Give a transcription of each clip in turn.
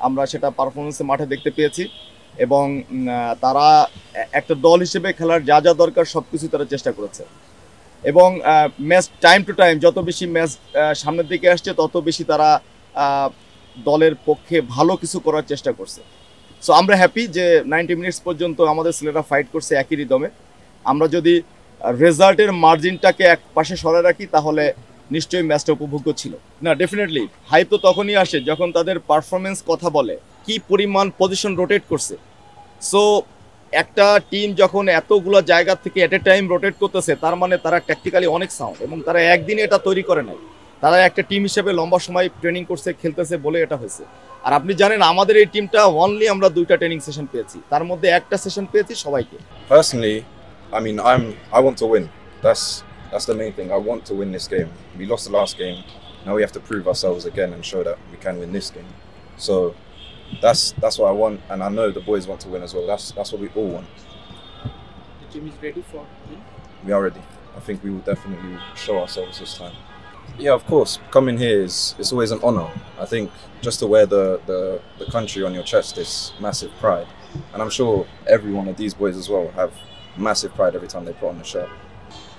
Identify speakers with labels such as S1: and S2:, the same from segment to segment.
S1: আমরা সেটা পারফরমেন্সে মাঠে দেখতে পেয়েছি এবং তারা একটা দল হিসেবে খেলার যা যা দরকার সব কিছু তারা চেষ্টা করেছে এবং ম্যাচ টাইম টু টাইম যত বেশি ম্যাচ সামনের দিকে আসছে তত বেশি তারা দলের পক্ষে ভালো কিছু করার চেষ্টা করছে। সো আমরা হ্যাপি যে 90 মিনিটস পর্যন্ত আমাদের ছেলেরা ফাইট করছে একই রিদমে। আমরা যদি রেজাল্টের মার্জিনটাকে এক পাশে সরে রাখি তাহলে নিশ্চয়ই ম্যাচটা উপভোগ্য ছিল। না, ডেফিনেটলি হাইপ তো তখনই আসে যখন তাদের পারফরমেন্স কথা বলে, কি পরিমাণ পজিশন রোটেট করছে। সো একটা টিম যখন এতগুলো জায়গা থেকে এট এ টাইম রোটেট করতেছে তার মানে তারা ট্যাকটিক্যালি অনেক সাউন্ড এবং তারা একদিনে এটা তৈরি করে নাই, তারা একটা টিম হিসেবে লম্বা সময় ট্রেনিং করছে, খেলতেছে বলে এটা হয়েছে। আর আপনি জানেন আমাদের এই টিমটা অনলি আমরা 2টা ট্রেনিং সেশন পেয়েছি, তার মধ্যে একটা সেশন পেয়েছি সবাইকে।
S2: Personally, I mean, I want to win. That's the main thing. I want to win this game. We lost the last game. Now we have to prove ourselves again and show that we can win this game. So that's what I want, and I know the boys want to win as well. That's what we all want.
S3: The team is ready for win.
S2: We are ready. I think we will definitely show ourselves this time. Yeah, of course. Coming here it's always an honour. I think just to wear the country on your chest is massive pride, and I'm sure every one of these boys as well have massive pride every time they put on the shirt.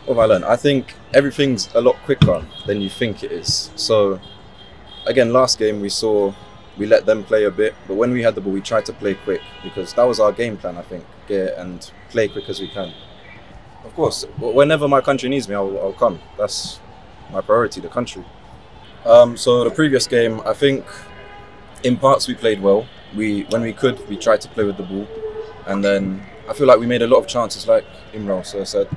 S2: What have I learned? I think everything's a lot quicker than you think it is. So again, last game we let them play a bit, but when we had the ball, we tried to play quick because that was our game plan. I think get and play quick as we can. Of course, whenever my country needs me, I'll come. That's my priority, the country. So the previous game, I think in parts we played well. When we could, we tried to play with the ball, and then I feel like we made a lot of chances, like Imran said.